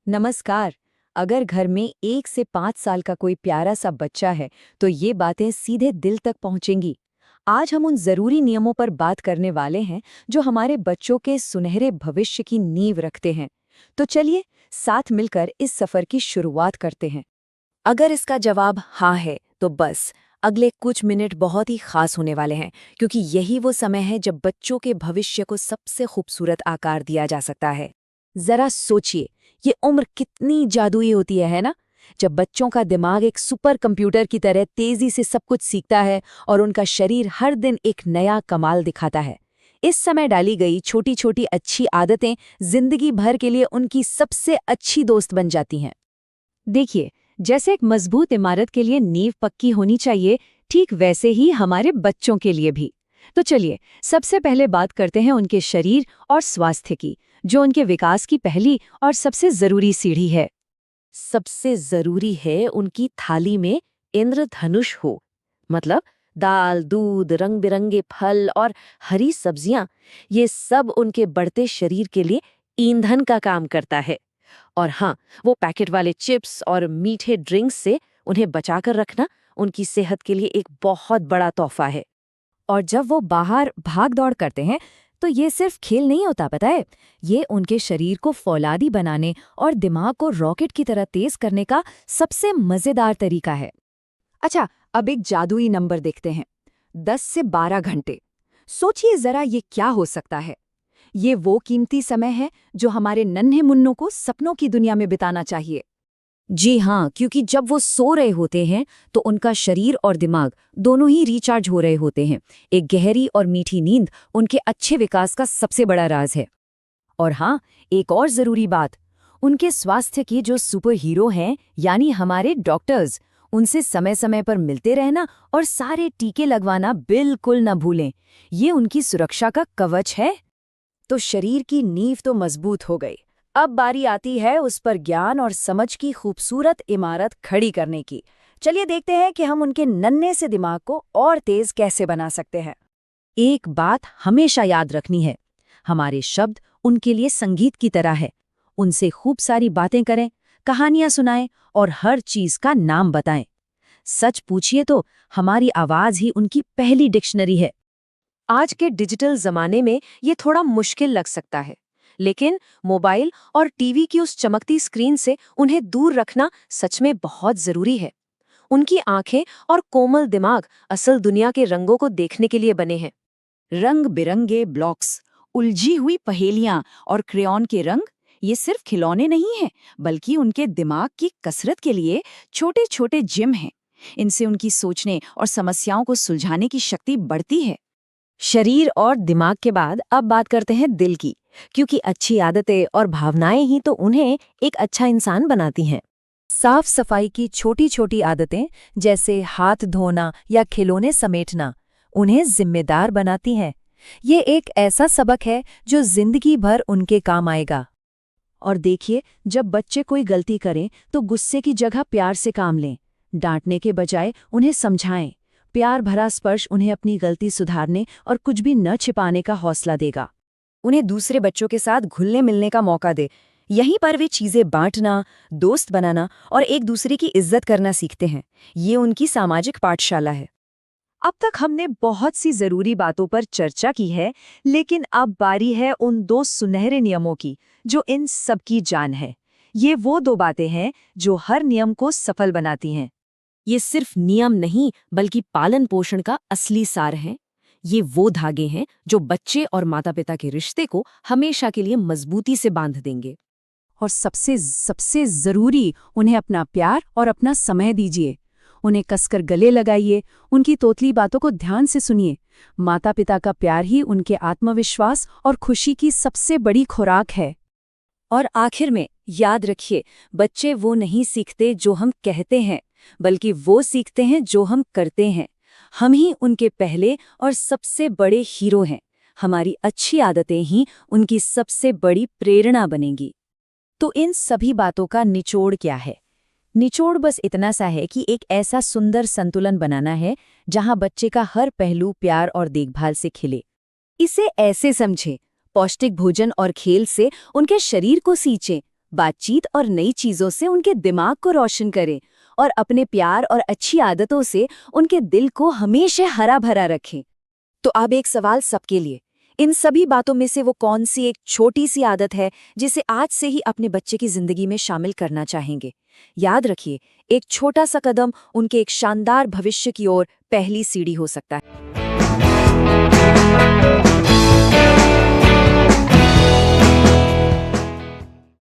नमस्कार। अगर घर में 1 से 5 साल का कोई प्यारा सा बच्चा है तो ये बातें सीधे दिल तक पहुंचेंगी। आज हम उन जरूरी नियमों पर बात करने वाले हैं जो हमारे बच्चों के सुनहरे भविष्य की नींव रखते हैं। तो चलिए साथ मिलकर इस सफर की शुरुआत करते हैं। अगर इसका जवाब हाँ है तो बस अगले कुछ मिनट बहुत ही खास होने वाले हैं, क्योंकि यही वो समय है जब बच्चों के भविष्य को सबसे खूबसूरत आकार दिया जा सकता है। जरा सोचिए, ये उम्र कितनी जादुई होती है ना? जब बच्चों का दिमाग एक सुपर कंप्यूटर की तरह तेजी से सब कुछ सीखता है और उनका शरीर हर दिन एक नया कमाल दिखाता है। इस समय डाली गई छोटी छोटी अच्छी आदतें जिंदगी भर के लिए उनकी सबसे अच्छी दोस्त बन जाती हैं। देखिए, जैसे एक मजबूत इमारत के लिए नींव पक्की होनी चाहिए, ठीक वैसे ही हमारे बच्चों के लिए भी। तो चलिए सबसे पहले बात करते हैं उनके शरीर और स्वास्थ्य की, जो उनके विकास की पहली और सबसे जरूरी सीढ़ी है। सबसे जरूरी है उनकी थाली में इंद्रधनुष हो, मतलब दाल, दूध, रंग बिरंगे फल और हरी सब्जियां। ये सब उनके बढ़ते शरीर के लिए ईंधन का काम करता है। और हाँ, वो पैकेट वाले चिप्स और मीठे ड्रिंक्स से उन्हें बचाकर रखना उनकी सेहत के लिए एक बहुत बड़ा तोहफा है। और जब वो बाहर भाग दौड़ करते हैं तो ये सिर्फ खेल नहीं होता, पता है? ये उनके शरीर को फौलादी बनाने और दिमाग को रॉकेट की तरह तेज करने का सबसे मजेदार तरीका है। अच्छा, अब एक जादुई नंबर देखते हैं। 10 से 12 घंटे। सोचिए जरा, ये क्या हो सकता है? ये वो कीमती समय है जो हमारे नन्हे मुन्नों को सपनों की दुनिया में बिताना चाहिए। जी हाँ, क्योंकि जब वो सो रहे होते हैं तो उनका शरीर और दिमाग दोनों ही रिचार्ज हो रहे होते हैं। एक गहरी और मीठी नींद उनके अच्छे विकास का सबसे बड़ा राज है। और हाँ, एक और जरूरी बात, उनके स्वास्थ्य के जो सुपर हीरो हैं, यानी हमारे डॉक्टर्स, उनसे समय समय पर मिलते रहना और सारे टीके लगवाना बिल्कुल न भूलें। ये उनकी सुरक्षा का कवच है। तो शरीर की नींव तो मजबूत हो गई। अब बारी आती है उस पर ज्ञान और समझ की खूबसूरत इमारत खड़ी करने की। चलिए देखते हैं कि हम उनके नन्हे से दिमाग को और तेज कैसे बना सकते हैं। एक बात हमेशा याद रखनी है, हमारे शब्द उनके लिए संगीत की तरह है। उनसे खूब सारी बातें करें, कहानियां सुनाएं और हर चीज का नाम बताएं। सच पूछिए तो हमारी आवाज ही उनकी पहली डिक्शनरी है। आज के डिजिटल जमाने में ये थोड़ा मुश्किल लग सकता है, लेकिन मोबाइल और टीवी की उस चमकती स्क्रीन से उन्हें दूर रखना सच में बहुत जरूरी है। उनकी आंखें और कोमल दिमाग असल दुनिया के रंगों को देखने के लिए बने हैं। रंग बिरंगे ब्लॉक्स, उलझी हुई पहेलियां और क्रेयॉन के रंग, ये सिर्फ खिलौने नहीं हैं, बल्कि उनके दिमाग की कसरत के लिए छोटे छोटे जिम हैं। इनसे उनकी सोचने और समस्याओं को सुलझाने की शक्ति बढ़ती है। शरीर और दिमाग के बाद अब बात करते हैं दिल की, क्योंकि अच्छी आदतें और भावनाएं ही तो उन्हें एक अच्छा इंसान बनाती हैं। साफ सफाई की छोटी छोटी आदतें, जैसे हाथ धोना या खिलौने समेटना, उन्हें जिम्मेदार बनाती हैं। ये एक ऐसा सबक है जो जिंदगी भर उनके काम आएगा। और देखिए, जब बच्चे कोई गलती करें तो गुस्से की जगह प्यार से काम लें। डांटने के बजाय उन्हें समझाएं। प्यार भरा स्पर्श उन्हें अपनी गलती सुधारने और कुछ भी न छिपाने का हौसला देगा। उन्हें दूसरे बच्चों के साथ घुलने मिलने का मौका दे। यहीं पर वे चीजें बांटना, दोस्त बनाना और एक दूसरे की इज्जत करना सीखते हैं। ये उनकी सामाजिक पाठशाला है। अब तक हमने बहुत सी जरूरी बातों पर चर्चा की है, लेकिन अब बारी है उन 2 सुनहरे नियमों की जो इन सब की जान है। ये वो 2 बातें हैं जो हर नियम को सफल बनाती हैं। ये सिर्फ नियम नहीं, बल्कि पालन पोषण का असली सार है। ये वो धागे हैं जो बच्चे और माता पिता के रिश्ते को हमेशा के लिए मजबूती से बांध देंगे। और सबसे सबसे जरूरी, उन्हें अपना प्यार और अपना समय दीजिए। उन्हें कसकर गले लगाइए, उनकी तोतली बातों को ध्यान से सुनिए। माता पिता का प्यार ही उनके आत्मविश्वास और खुशी की सबसे बड़ी खुराक है। और आखिर में याद रखिए, बच्चे वो नहीं सीखते जो हम कहते हैं, बल्कि वो सीखते हैं जो हम करते हैं। हम ही उनके पहले और सबसे बड़े हीरो हैं। हमारी अच्छी आदतें ही उनकी सबसे बड़ी प्रेरणा बनेंगी। तो इन सभी बातों का निचोड़ क्या है? निचोड़ बस इतना सा है कि एक ऐसा सुंदर संतुलन बनाना है जहां बच्चे का हर पहलू प्यार और देखभाल से खिले। इसे ऐसे समझें, पौष्टिक भोजन और खेल से उनके शरीर को सींचें, बातचीत और नई चीजों से उनके दिमाग को रोशन करें और अपने प्यार और अच्छी आदतों से उनके दिल को हमेशा हरा भरा रखें। तो अब एक सवाल सबके लिए, इन सभी बातों में से वो कौन सी एक छोटी सी आदत है जिसे आज से ही अपने बच्चे की जिंदगी में शामिल करना चाहेंगे? याद रखिए, एक छोटा सा कदम उनके एक शानदार भविष्य की ओर पहली सीढ़ी हो सकता है।